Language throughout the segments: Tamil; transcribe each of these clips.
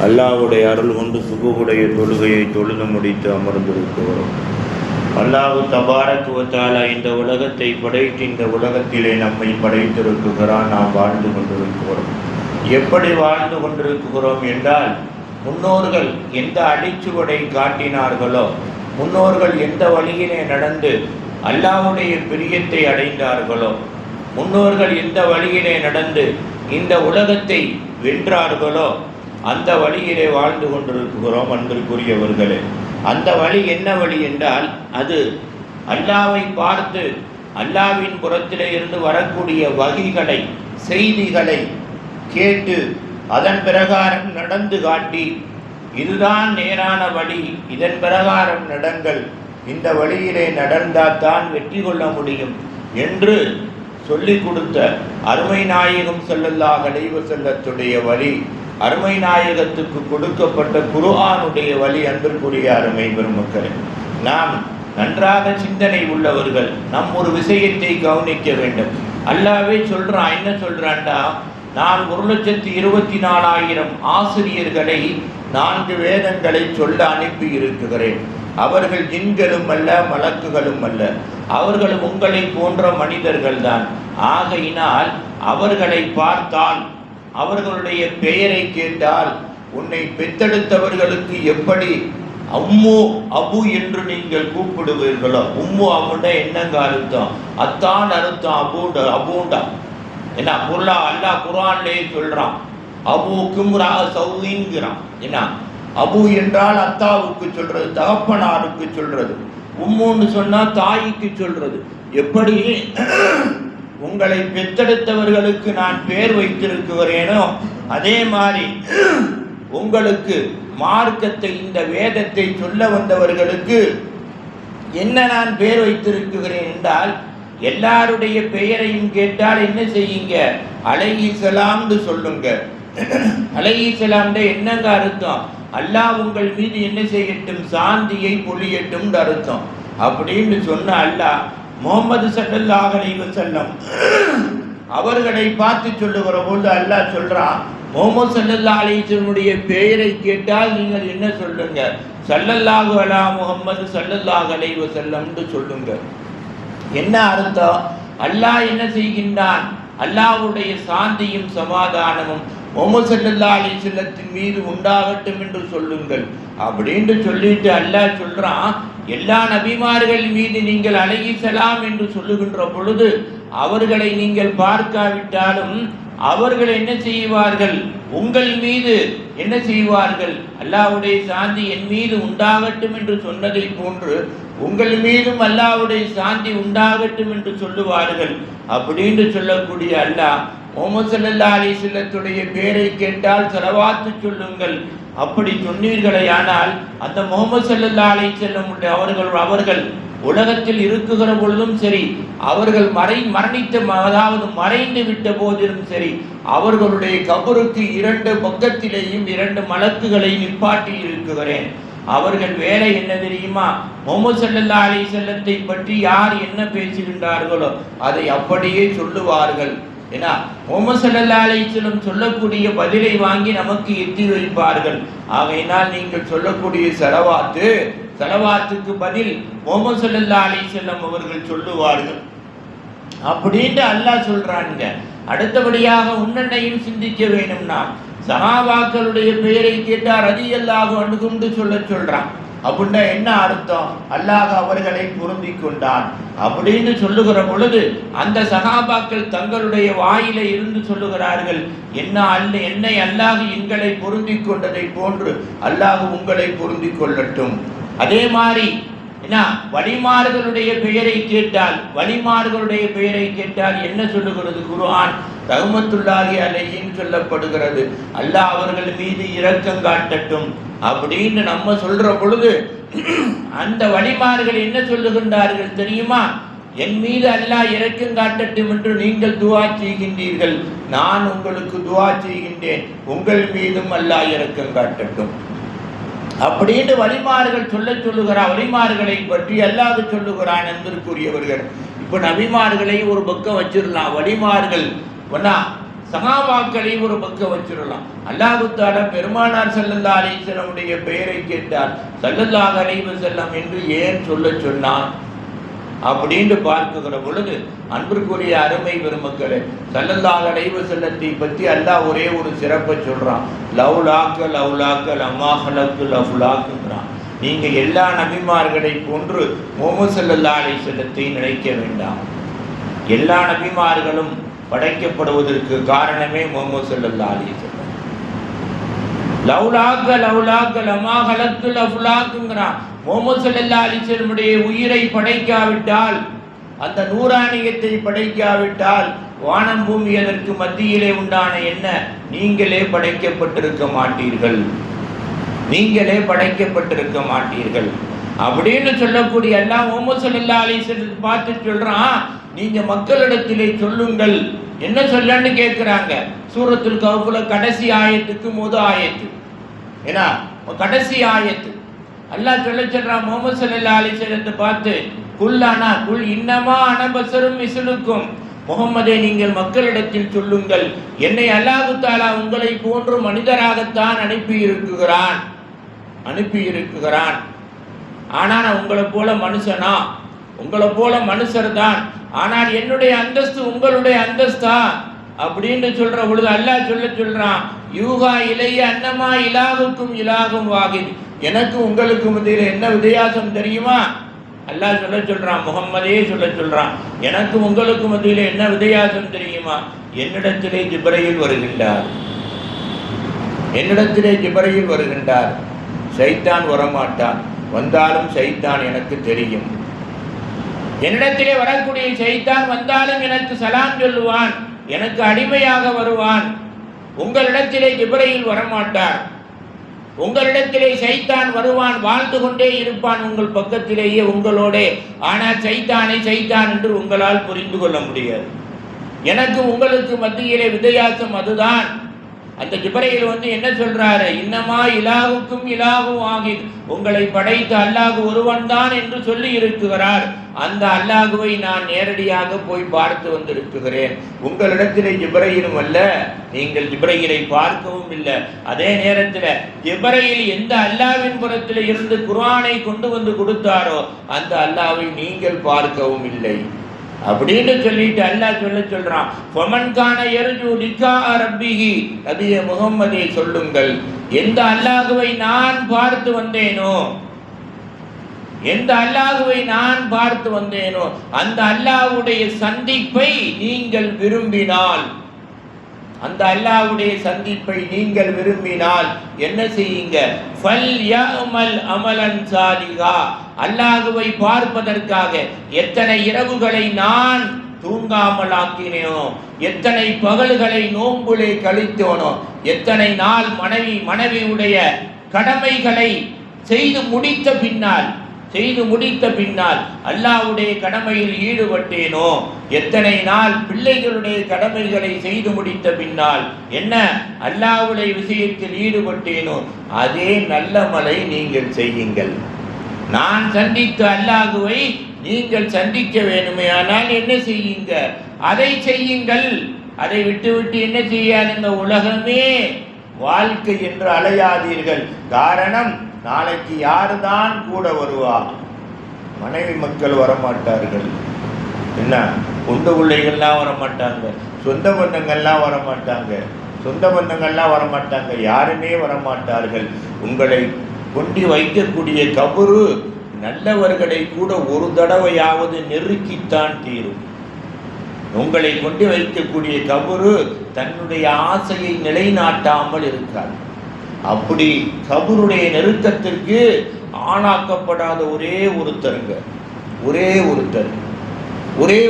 அல்லாஹ்வுடைய அருள் கொண்டு சுபுடைய தொழுகையை தொழுது முடித்து அமர்ந்திருக்கிறோம். அல்லாஹ் தபாரக் வ தஆலா இந்த உலகத்தை படைத்து இந்த உலகத்திலே நம்மை படைத்திருக்கிறான். நாம் வாழ்ந்து கொண்டிருக்கிறோம். எப்படி வாழ்ந்து கொண்டிருக்கிறோம் என்றால், முன்னோர்கள் எந்த அடிச்சுவடை காட்டினார்களோ, முன்னோர்கள் எந்த வழியிலே நடந்து அல்லாஹ்வுடைய பிரியத்தை அடைந்தார்களோ, முன்னோர்கள் எந்த வழியிலே நடந்து இந்த உலகத்தை வென்றார்களோ, அந்த வழியிலே வாழ்ந்து கொண்டிருக்கிறோம். அன்பிற்குரியவர்களே, அந்த வழி என்ன வழி என்றால், அது அல்லாஹ்வை பார்த்து அல்லாஹ்வின் புறத்திலே இருந்து வரக்கூடிய வகைகளை, செய்திகளை கேட்டு அதன் பிரகாரம் நடந்து காட்டி, இதுதான் நேரான வழி, இதன் பிரகாரம் நடங்கள், இந்த வழியிலே நடந்தால்தான் வெற்றி கொள்ள முடியும் என்று சொல்லிக் கொடுத்த அருமை நாயகம் ஸல்லல்லாஹு அலைஹி வஸல்லத்துடைய வழி, அருமை நாயகத்துக்கு கொடுக்கப்பட்ட குர்ஆனுடைய வழி. அன்பிற்குரிய அருமை பெருமக்களே, நாம் நன்றாக சிந்தனை உள்ளவர்கள் நம் ஒரு விஷயத்தை கவனிக்க வேண்டும். அல்லாஹ்வே சொல்றான், என்ன சொல்றான்டா, நான் 1,24,000 ஆசிரியர்களை 4 வேதங்களை சொல்ல அனுப்பி இருக்கிறேன். அவர்கள் ஜின்களும் அல்ல, மலக்குகளும் அல்ல, அவர்களும் உங்களை போன்ற மனிதர்கள் தான். ஆகையினால் அவர்களை பார்த்தால், அவர்களுடைய பெயரை கேட்டால், உன்னை பெற்றெடுத்தவர்களுக்கு எப்படி அம்மு அபு என்று நீங்கள் கூப்பிடுவீர்களோ, உம்மு அபுண்டா என்னங்க அர்த்தம்? அத்தான் அர்த்தம், அபூண்டா என்ன பொருளா? அல்லாஹ் குர்ஆன்லயே சொல்றான், அபூக்கும் சௌதிங்கிறான். என்ன அபு என்றால் அத்தாவுக்கு சொல்றது, தகப்பனாருக்கு சொல்றது. உம்முன்னு சொன்னா தாய்க்கு சொல்றது. எப்படி உங்களை பெற்றெடுத்தவர்களுக்கு நான் பேர் வைத்திருக்கிறேனோ, அதே மாதிரி உங்களுக்கு மார்க்கத்தை, இந்த வேதத்தை சொல்ல வந்தவர்களுக்கு என்ன நான் பேர் வைத்திருக்கிறேன் என்றால், எல்லாருடைய பெயரையும் கேட்டால் என்ன செய்யுங்க? அலைஹிஸ்ஸலாம்னு சொல்லுங்க. அலைஹிஸ்ஸலாம்ட என்னங்க அர்த்தம்? அல்லாஹ் உங்கள் மீது என்ன செய்யட்டும்? சாந்தியை பொழியட்டும் அர்த்தம். அப்படின்னு சொன்ன அல்லாஹ் முஹம்மது ஸல்லல்லாஹு அலைஹி வஸல்லம் அவர்களை பார்த்து சொல்லுகிற போது அல்லாஹ் சொல்றான், முஹம்மது ஸல்லல்லாஹு அலைஹி வஸல்லமுடைய பெயரை கேட்டால் நீங்கள் என்ன சொல்லுங்க? ஸல்லல்லாஹு அலா முஹம்மது ஸல்லல்லாஹு அலைஹி வஸல்லம்னு சொல்லுங்க. என்ன அர்த்தம்? அல்லாஹ் என்ன செய்கின்றான்? அல்லாஹ்வுடைய சாந்தியும் சமாதானமும் முஹம்மது ஸல்லல்லாஹு அலைஹி வஸல்லத்தின் மீது உண்டாகட்டும் என்று சொல்லுங்கள் அப்படின்னு சொல்லிட்டு அல்லாஹ் சொல்றான், எல்லா நபிமார்கள் மீது நீங்கள் அலைஹிஸ்ஸலாம் என்று சொல்லுகின்ற பொழுது அவர்களை நீங்கள் பார்க்காவிட்டாலும் அவர்கள் என்ன செய்வார்கள்? உங்கள் மீது என்ன செய்வார்கள்? அல்லாஹ்வுடைய சாந்தி என் மீது உண்டாகட்டும் என்று சொன்னதை போன்று உங்கள் மீதும் அல்லாஹ்வுடைய சாந்தி உண்டாகட்டும் என்று சொல்லுவார்கள். அப்படின்னு சொல்லக்கூடிய அல்லாஹ் முஹம்மது ஸல்லல்லாஹு அலைஹி வஸல்லத்துடைய பேரை கேட்டால் ஸலவாத்து சொல்லுங்கள். அப்படி சொன்னீர்களேயானால் அந்த முஹம்மது ஸல்லல்லாஹு அலைஹி வஸல்லம் அவர்கள் உலகத்தில் இருக்குகிற பொழுதும் சரி, அவர்கள் அதாவது மறைந்து விட்ட போதிலும் சரி, அவர்களுடைய கபருக்கு 2 பக்கத்திலேயும் 2 மலக்குகளை நிப்பாட்டி இருக்கிறேன். அவர்கள் வேலை என்ன தெரியுமா? முஹம்மது ஸல்லல்லாஹு அலைஹி வஸல்லத்தை பற்றி யார் என்ன பேசுகின்றார்களோ அதை அப்படியே சொல்லுவார்கள். ஏன்னா முஹம்மது ஸல்லல்லாஹு அலைஹி வஸல்லம் சொல்லக்கூடிய பதிலை வாங்கி நமக்கு எத்தி வைப்பார்கள். ஆகையினால் நீங்கள் சொல்லக்கூடிய செலவாத்துக்கு பதில் முஹம்மது ஸல்லல்லாஹு அலைஹி வஸல்லம் அவர்கள் சொல்லுவார்கள் அப்படின்ட்டு அல்லாஹ் சொல்றாங்க. அடுத்தபடியாக உன்னையும் சிந்திக்க வேணும்னா, சஹாபாக்களுடைய பெயரை கேட்டால் ரலியல்லாஹு அன்ஹும்னு சொல்றான். அப்படின்னா என்ன அர்த்தம்? அல்லாஹ் அவர்களை பொருந்தி கொண்டான் அப்படின்னு சொல்லுகிற பொழுது அந்த சஹாபாக்கள் தங்களுடைய வாயில இருந்து சொல்லுகிறார்கள், என்னை அல்லாஹ் எங்களை பொருந்தி கொண்டதை போன்று அல்லாஹ் உங்களை பொருந்தி கொள்ளட்டும். அதே மாதிரி என்ன வலிமார்களுடைய பெயரை கேட்டால் என்ன சொல்லுகிறது குர்ஆன்? ரஹ்மத்துல்லாஹி அலைஹின்னு சொல்லப்படுகிறது. அல்லாஹ் அவர்கள் மீது இரக்கம் காட்டட்டும் அப்படின்னு நம்ம சொல்ற பொழுது அந்த வலிமார்கள் என்ன சொல்லுகின்றார்கள் தெரியுமா? என் மீது அல்லாஹ் இரக்கம் காட்டட்டும் என்று நீங்கள் துஆ செய்கின்றீர்கள், நான் உங்களுக்கு துஆ செய்கின்றேன், உங்கள் மீதும் அல்லாஹ் இரக்கம் காட்டட்டும் அப்படின்னு வலிமார்கள் சொல்லுகிறார். வலிமார்களை பற்றி அல்லாஹ் சொல்லுகிறான். அன்பிற்குரியவர்கள், இப்போ நபிமார்களை ஒரு பக்கம் வச்சிடலாம். வலிமார்கள் சஹாபாக்களை ஒரு பக்கம் வச்சிடலாம். அல்லாஹ் தஆலா பெருமானார் ஸல்லல்லாஹு அலைஹி வஸல்லமுடைய பெயரை கேட்டார். ஸல்லல்லாஹு அலைஹி வஸல்லம் என்று ஏன் சொல்ல சொன்னான் அப்படின்னு பார்க்குகிற பொழுது, அன்பிற்குரிய அருமை பெருமக்களே, ஸல்லல்லாஹு அலைஹி வஸல்லத்தை பற்றி அல்லாஹ் ஒரே ஒரு சிறப்பை சொல்றான். லவ்லாக்க லவ்லாக்க லம்மா ஹலக்குல் அஃலாக்குங்கிறான். நீங்க எல்லா நபிமார்களை போன்று முஹம்மது ஸல்லல்லாஹு அலைஹி வஸல்லத்தை நினைக்க வேண்டாம். எல்லா நபிமார்களும் படைக்கப்படுவதற்கு காரணமே முஹம்மது ஸல்லல்லாஹு அலைஹி வஸல்லம். லவ்லாக்க லவ்லாக்க லம்மா ஹலக்குல் அஃலாக்குங்கிறான். முஹம்மது ஸல்லல்லாஹு அலைஹி வஸல்லமுடைய உயிரை படைக்காவிட்டால், அந்த நூறானியத்தை படைக்காவிட்டால், வானம் பூமி அதற்கு மத்தியிலே உண்டான என்ன நீங்களே படைக்கப்பட்டிருக்க மாட்டீர்கள், நீங்களே படைக்கப்பட்டிருக்க மாட்டீர்கள் அப்படின்னு சொல்லக்கூடிய எல்லாம் முஹம்மது ஸல்லல்லாஹு அலைஹி வஸல்லம் பார்த்து சொல்றான். நீங்க மக்களிடத்திலே சொல்லுங்கள். என்ன சொல்லன்னு கேட்கிறாங்க. சூரத்துல் கஹ்ஃப்ல கடைசி ஆயத்துக்கு ஆயத்து, ஏன்னா கடைசி ஆயத்து அல்லாஹ் சொல்றான் முஹம்மது ஸல்லல்லாஹு அலைஹி வஸல்லத்தை பார்த்து, குல்லானா குல் இன்னமா அனபசரும் மிஸ்லுக்கும், முஹம்மதே நீங்கள் மக்களிடத்தில் சொல்லுங்கள், என்னை அல்லாஹ் தஆலா உங்களை போன்று மனிதராகத்தான் அனுப்பி இருக்குகிறான். ஆனால் உங்களை போல மனுஷனா, உங்களை போல மனுஷர் தான், ஆனால் என்னுடைய அந்தஸ்து உங்களுடைய அந்தஸ்தா அப்படின்னு சொல்ற பொழுது அல்லாஹ் சொல்றான், யூகா இலைய அன்னமா இலாகுக்கும் இலாகும் வாகித், எனக்கு உங்களுக்கு மத்தியில் என்ன வித்தியாசம் தெரியுமா? அல்லாஹ் சொல்றான், முஹம்மதே சொல்றான், எனக்கு உங்களுக்கு மத்தியில் என்ன வித்தியாசம் தெரியுமா? என்னிடத்திலே ஜிப்ரீல் வருகின்றார், என்னிடத்திலே ஜிப்ரீல் வருகின்றார். ஷைத்தான் வரமாட்டான், வந்தாலும் ஷைத்தான் எனக்கு தெரியும். என்னிடத்திலே வரக்கூடிய ஷைத்தான் வந்தாலும் எனக்கு சலாம் சொல்லுவான், எனக்கு அடிமையாக வருவான். உங்களிடத்திலே ஜிப்ரீல் வரமாட்டார், உங்களிடத்திலே ஷைத்தான் வருவான், வாழ்ந்து கொண்டே இருப்பான் உங்கள் பக்கத்திலேயே உங்களோட. ஆனால் ஷைத்தான் என்று உங்களால் புரிந்து கொள்ள முடியாது. எனக்கு உங்களுக்கு மத்தியிலே வித்தியாசம் அதுதான். அந்த ஜிப்ரீல் என்ன சொல்றாரு? இன்னமா இலாகுக்கும் இலாகும் வாகித், உங்களை படைத்த அல்லாஹ் ஒருவன் தான் என்று சொல்லி இருக்கிறார். அந்த அல்லாஹுவை நான் நேரடியாக போய் பார்த்து வந்திருக்கிறேன். உங்களிடத்திலே ஜிப்ரீலும் அல்ல, நீங்கள் ஜிப்ரீலை பார்க்கவும் இல்லை. அதே நேரத்தில் ஜிப்ரீல் எந்த அல்லாஹ்வின் புறத்தில் இருந்து குர்ஆனை கொண்டு வந்து கொடுத்தாரோ அந்த அல்லாஹ்வை நீங்கள் பார்க்கவும் இல்லை அப்படின்னு சொல்லிட்டு அல்லாஹ் சொல்றான். ஃபமன் கான யர்ஜு லிகா ரப்பிஹி, நபியே முஹம்மதே சொல்லுங்கள், எந்த அல்லாஹ்வை நான் பார்த்து வந்தேனோ, எந்த அல்லாஹ்வை நான் பார்த்து வந்தேனோ அந்த அல்லாஹ்வுடைய சந்திப்பை நீங்கள் விரும்பினால், அந்த அல்லாஹ்வுடைய சந்திப்பை நீங்கள் விரும்பினால் என்ன செய்யுங்க? ஃபல் யஅமல் அமலன் சாலிஹா, அல்லாஹ்வை பார்ப்பதற்காக எத்தனை இரவுகளை நான் தூங்காமல் ஆக்கினேனோ, எத்தனை பகல்களை நோன்புலே கழித்தோனோ, எத்தனை நாள் மனைவியுடைய கடமைகளை செய்து முடித்த பின்னால் அல்லாஹ்வுடைய கடமையில் ஈடுபட்டேனோ, எத்தனை நாள் பிள்ளைகளுடைய கடமைகளை செய்து முடித்த பின்னால் என்ன அல்லாஹ்வுடைய விஷயத்தில் ஈடுபட்டேனோ அதே நல்ல மலை நீங்கள் செய்யுங்கள். நான் சந்தித்த அல்லாஹ்வை நீங்கள் சந்திக்க வேணுமே ஆனால் என்ன செய்யுங்க? அதை செய்யுங்கள். அதை விட்டு என்ன செய்யாதுங்க? உலகமே வாழ்க்கை என்று அலையாதீர்கள். காரணம், நாளைக்கு யாருதான் கூட வருவா? மனைவி மக்கள் வரமாட்டார்கள், என்ன உண்டு பிள்ளைகள்லாம் வரமாட்டாங்க, சொந்த பந்தங்கள்லாம் வரமாட்டாங்க, யாருமே வரமாட்டார்கள். உங்களை கொண்டு வைக்கக்கூடிய கபரு நல்லவர்களை கூட ஒரு தடவையாவது நெருக்கித்தான் தீரும். உங்களை கொண்டு வைக்கக்கூடிய கபரு தன்னுடைய ஆசையை நிலைநாட்டாமல் இருக்காது. அப்படி கபருடைய நெருக்கத்திற்கு ஆளாக்கப்படாத ஒரே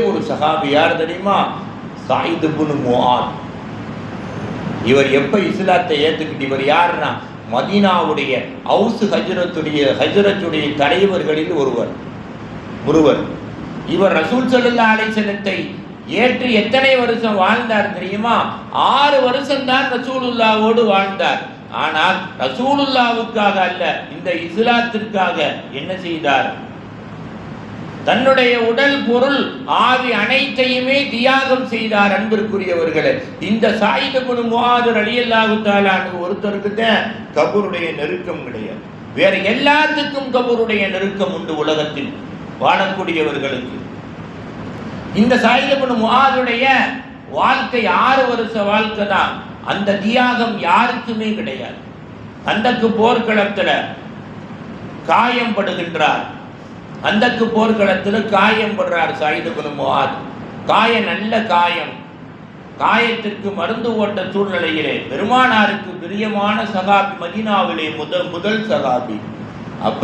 ஒரு சஹாபி யார் தெரியுமா? ஸாயித் இப்னு முஆத். இவர் எப்ப இஸ்லாத்தை ஏத்துக்கிட்டு, இவர் யாருன்னா மதீனாவுடைய அவுஸ் ஹஜ்ரத்துடைய தலைவர்களில் ஒருவர். இவர் ரசூல் ஸல்லல்லாஹு அலைஹி வஸல்லத்தை ஏற்று எத்தனை வருஷம் வாழ்ந்தார் தெரியுமா? 6 வருஷம் தான் ரசூலுல்லாவோடு வாழ்ந்தார். ஆனால் ரசூலுல்லாவுக்காக அல்ல, இந்த இஸ்லாத்திற்காக என்ன செய்தார்? தன்னுடைய உடல், பொருள், ஆவி அனைத்தையுமே தியாகம் செய்தார். அன்பிற்குரியவர்களே, இந்த ஸாயித் இப்னு முஆத் ரலியல்லாஹு தஆலா அன்ஹு ஒருத்தருக்கு தான் கபருடைய நெருக்கம் கிடையாது. வேற எல்லாத்துக்கும் கபருடைய நெருக்கம் உண்டு உலகத்தில் வாழக்கூடியவர்களுக்கு. இந்த ஸாயித் இப்னு முஆதுடைய வாழ்க்கை 6 வருஷ வாழ்க்கை தான். அந்த தியாகம் யாருக்குமே கிடையாது. அந்தக்கு போர்க்களத்தில் காயம் படுகின்றார். அந்தக்கு போர்க்களத்தில் காயம் படுறார் ஸாயித் இப்னு முஆத். காயம் நல்ல காயம். காயத்திற்கு மருந்து ஓட்ட சூழ்நிலையிலே பெருமானாருக்கு பிரியமான சகாபி, மதீனாவிலே முதல் சகாபி. அப்ப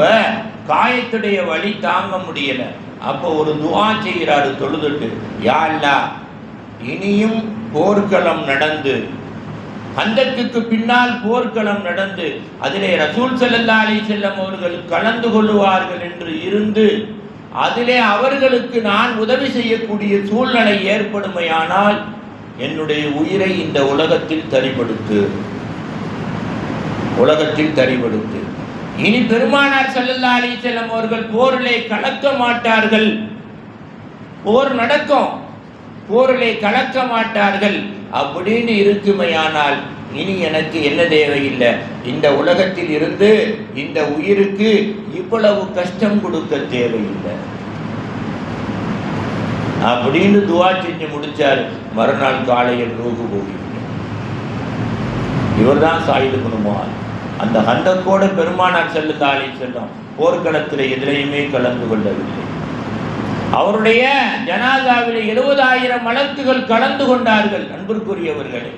காயத்துடைய வலி தாங்க முடியல. அப்போ ஒரு துஆ செய்கிறாரு தொழுதுட்டு, யா அல்லாஹ், இனியும் போர்க்களம் நடந்து, அந்தக்கு பின்னால் போர்க்களம் நடந்து அதிலே ரசூல் ஸல்லல்லாஹு அலைஹி வஸல்லம் அவர்கள் கலந்து கொள்வார்கள் என்று இருந்து அதிலே அவர்களுக்கு நான் உதவி செய்யக்கூடிய சூழ்நிலை ஏற்படுமையானால் என்னுடைய உயிரை இந்த உலகத்தில் தரிபடுத்து. இனி பெருமானார் ஸல்லல்லாஹு அலைஹி வஸல்லம் அவர்கள் போரிலே கலக்க மாட்டார்கள். போர் நடக்கும், போரிலே கலக்க மாட்டார்கள் அப்படின்னு இருக்குமையானால் இனி எனக்கு என்ன தேவையில்லை. இந்த உலகத்தில் இருந்து இந்த உயிருக்கு இவ்வளவு கஷ்டம் கொடுக்க தேவையில்லை அப்படின்னு துஆ செஞ்சு முடிச்சார். மறுநாள் காலையில் ரூஹு போகிவிட்டார். இவர்தான் ஸாயித் இப்னு முஆத். அந்த ஹந்தக்கோட பெருமானார் ஸல்லல்லாஹு அலைஹி வஸல்லம் போர்க்களத்தில் எதிலையுமே கலந்து கொள்ளவில்லை. அவருடைய ஜனாசாவிலே 70,000 மலக்குகள் கலந்து கொண்டார்கள். அன்பிற்குரியவர்களே,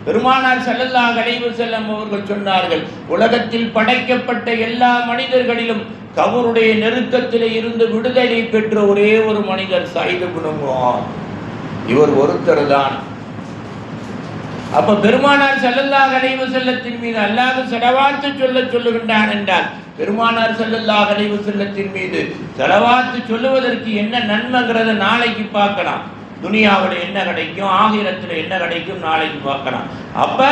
பெருமானார் ஸல்லல்லாஹு அலைஹி வஸல்லம் அவர்கள் சொன்னார்கள், உலகத்தில் படைக்கப்பட்ட எல்லா மனிதர்களிலும் கபருடைய நெருக்கத்திலே இருந்து விடுதலை பெற்ற ஒரே ஒரு மனிதர் ஸாயித் இப்னு முஆத். இவர் ஒருத்தர் தான். அப்ப பெருமானார் ஸல்லல்லாஹு அலைஹி வஸல்லத்தின் மீது அல்லாஹ் ஸலவாத்து சொல்லுகின்றான் என்றால், பெருமானார் ஸல்லல்லாஹு அலைஹி வஸல்லத்தின் மீது ஸலவாத்து சொல்லுவதற்கு என்ன நன்மைங்கிறத நாளைக்கு பார்க்கலாம். துனியாவில் என்ன கிடைக்கும், ஆகிரத்தில் என்ன கிடைக்கும் நாளைக்கு பார்க்கலாம். அப்ப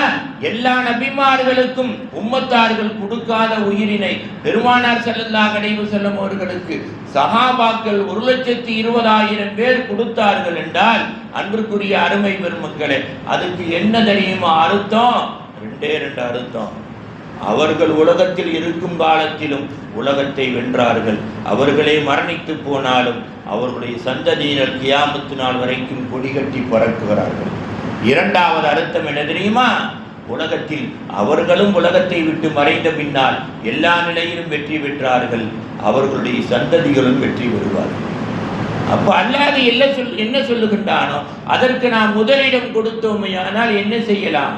எல்லா நபிமார்களுக்கும் உம்மத்தார்கள் கொடுக்காத உயிரினை பெருமானார் ஸல்லல்லாஹு அலைஹி வஸல்லம் அவர்களுக்கு சஹாபாக்கள் 1,20,000 பேர் கொடுத்தார்கள் என்றால், அன்பிற்குரிய அருமை பெருமக்களே, அதுக்கு என்ன தெரியுமா அர்த்தம்? 2 அர்த்தம். அவர்கள் உலகத்தில் இருக்கும் காலத்திலும் உலகத்தை வென்றார்கள். அவர்களே மரணித்து போனாலும் அவர்களுடைய சந்ததியினர் கியாமத்து நாள் வரைக்கும் கொடிகட்டி பறக்குகிறார்கள். 2வது அர்த்தம் என்ன தெரியுமா? உலகத்தில் அவர்களும் உலகத்தை விட்டு மறைந்த பின்னால் எல்லா நிலையிலும் வெற்றி பெற்றார்கள். அவர்களுடைய சந்ததிகளும் வெற்றி பெறுவார்கள். அப்ப அல்லாஹ் என்ன சொல்லுகின்றானோ அதற்கு நாம் முதலிடம் கொடுத்தோமையானால் என்ன செய்யலாம்?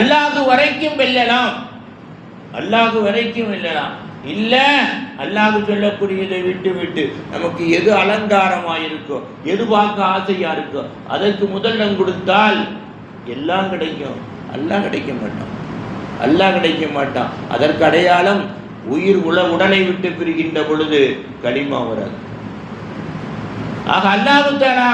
அல்லாஹ் வரைக்கும் வெல்லலாம். அல்லாஹ் வரைக்கும் வெல்லலாம். இல்ல, அல்லாஹ் சொல்லக்கூடியதை விட்டு நமக்கு எது அலங்காரமாயிருக்கோ, எது பார்க்க ஆசையா இருக்கோ அதற்கு முதலிடம் கொடுத்தால் எல்லாம் கிடைக்கும். அல்லாஹ் கிடைக்க மாட்டான். அதற்கு அடையாளம் உயிர் உடலை விட்டு பிரிகின்ற பொழுது கலிமா வராது. ஆக அல்லாஹ் தஆலா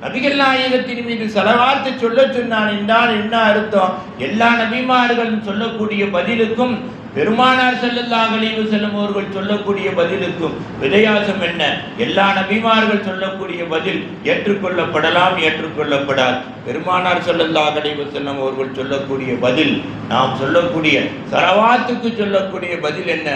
நபிகள் நாயகத்தின் மீது ஸலவாத்து சொன்னான் என்றால் என்ன அர்த்தம்? எல்லா நபிமார்களும் சொல்லக்கூடிய பதிலுக்கும் பெருமானார் ஸல்லல்லாஹு அலைஹி வஸல்லம் அவர்கள் சொல்லக்கூடிய பதிலுக்கும் வித்தியாசம் என்ன? எல்லா நபிமார்கள் சொல்லக்கூடிய பதில் ஏற்றுக்கொள்ளப்படலாம், ஏற்றுக்கொள்ளப்படாது. பெருமானார் ஸல்லல்லாஹு அலைஹி வஸல்லம் அவர்கள் சொல்லக்கூடிய பதில், நாம் சொல்லக்கூடிய ஸலவாத்துக்கு சொல்லக்கூடிய பதில் என்ன?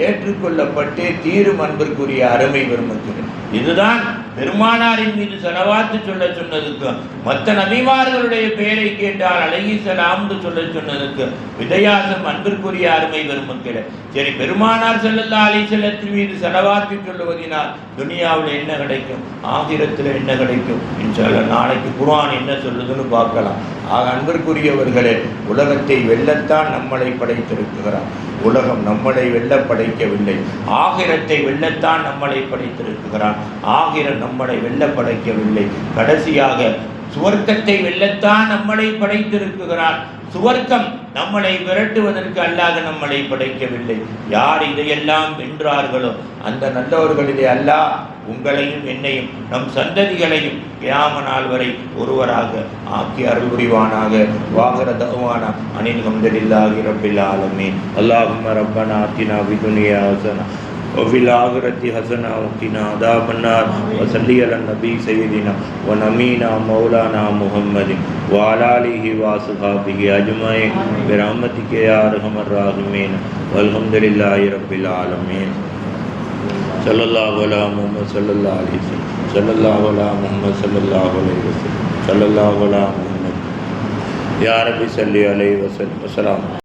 ஏற்றுக்கொள்ளப்பட்டே தீரும். அன்பிற்குரிய அருமை பெருமக்களே, இதுதான் பெருமானாரின் மீது ஸலவாத்து சொன்னதுக்கு மற்ற நபிமார்களுடைய பெயரை கேட்டால் அலைஹிஸ்ஸலாம்னு சொன்னதுக்கு வித்தியாசம். அன்பிற்குரிய அருமை பெருமக்களே, சரி, பெருமானார் ஸல்லல்லாஹு அலைஹி வஸல்லத்தின் மீது ஸலவாத்து சொல்லுவதினால் துனியாவில் என்ன கிடைக்கும், ஆகிரத்தில் என்ன கிடைக்கும்? இன்ஷாஅல்லாஹ் நாளைக்கு குர்ஆன் என்ன சொல்லுதுன்னு பார்க்கலாம். ஆக அன்பிற்குரியவர்களே, உலகத்தை வெல்லத்தான் நம்மளை படைத்திருக்கிறார். உலகம் நம்மளை வெல்ல படைக்கவில்லை. ஆகிரத்தை வெல்லத்தான் நம்மளை படைத்திருக்கிறான். ஆகிரம் நம்மளை வெல்ல படைக்கவில்லை. கடைசியாக சுவர்க்கத்தை வெல்லத்தான் நம்மளை படைத்திருக்கிறான். சுவர்க்கம் நம்மளை விரட்டுவதற்கு அல்லாஹ் நம்மளை படைக்கவில்லை. யார் இதையெல்லாம் வென்றார்களோ அந்த நல்லவர்களிலே அல்லாஹ் உங்களையும் என்னையும் நம் சந்ததிகளையும் கியாம நாள் வரை ஒருவராக ஆக்கி அருள் புரிவானாக. வாகிர தஅவானா அனில் ஹம்துலில்லாஹி ரப்பில் ஆலமீன். அல்லாஹும்ம ரப்பனா ஆத்தினா ஃபித் துன்யா ஹஸனா وفي الآخرة حسنة وقنا عذاب النار وصلي على النبي سيدنا ونبينا مولانا محمد وعلى آله وصحبه أجمعين برحمتك يا أرحم الراحمين والحمد لله رب العالمين صلى الله على محمد صلى الله عليه وسلم صلى الله على محمد صلى الله عليه وسلم صلى الله على محمد يا رب صل عليه وسلم.